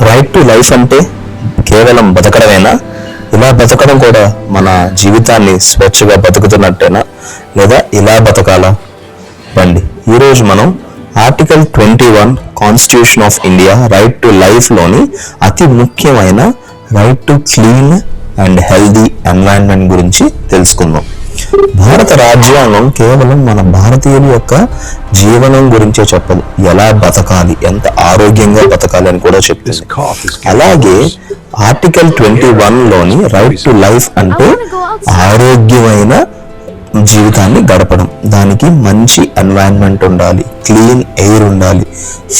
Right to life అంటే కేవలం బతకడమేనా? ఇలా బతకడం కూడా మన జీవితాన్ని స్వేచ్ఛగా బతుకుతున్నట్టేనా, లేదా ఇలా బతకాలా? రండి, ఈరోజు మనం article 21 constitution of India right to లైఫ్లోని అతి ముఖ్యమైన right to clean and healthy environment గురించి తెలుసుకుందాం. భారత రాజ్యాంగం కేవలం మన భారతీయుల యొక్క జీవనం గురించే చెప్పదు, ఎలా బతకాలి, ఎంత ఆరోగ్యంగా బతకాలి అని కూడా చెప్తుంది. అలాగే ఆర్టికల్ 21లోని రైట్ టు లైఫ్ అంటే ఆరోగ్యమైన జీవితాన్ని గడపడం. దానికి మంచి ఎన్వైరన్మెంట్ ఉండాలి, క్లీన్ ఎయిర్ ఉండాలి,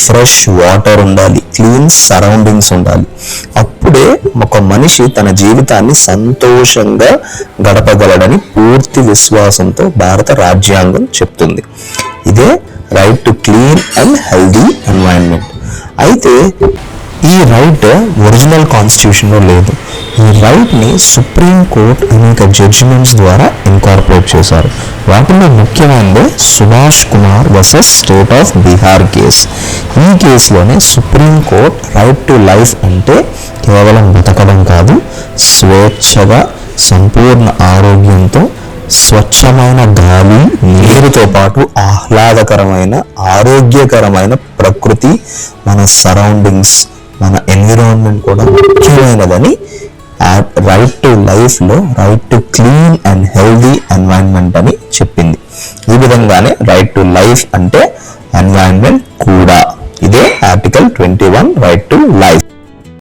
ఫ్రెష్ వాటర్ ఉండాలి, క్లీన్ సరౌండింగ్స్ ఉండాలి. అప్పుడే ఒక మనిషి తన జీవితాన్ని సంతోషంగా గడపగలడని పూర్తి విశ్వాసంతో భారత రాజ్యాంగం చెప్తుంది. ఇదే right to clean and healthy environment. అయితే ఈ రైట్ ఒరిజినల్ కాన్స్టిట్యూషన్లో లేదు. ఈ రైట్ని సుప్రీం కోర్ట్ అనేక జడ్జిమెంట్స్ ద్వారా ఇన్కార్పొరేట్ చేశారు. వాటిలో ముఖ్యమైనది Subhash Kumar versus state of Bihar case. ఈ కేసులోనే supreme court right to life అంటే కేవలం బతకడం కాదు, స్వేచ్ఛగా సంపూర్ణ ఆరోగ్యంతో స్వచ్ఛమైన గాలి, నీరుతో పాటు ఆహ్లాదకరమైన ఆరోగ్యకరమైన ప్రకృతి, మన సరౌండింగ్స్, మన ఎన్విరాన్మెంట్ కూడా ముఖ్యమైనదని రైట్ టు లైఫ్లో right to clean and healthy environment అని చెప్పింది. ఈ విధంగానే రైట్ టు లైఫ్ అంటే ఎన్వైరన్మెంట్ కూడా. ఇదే ఆర్టికల్ 21 రైట్ టు లైఫ్.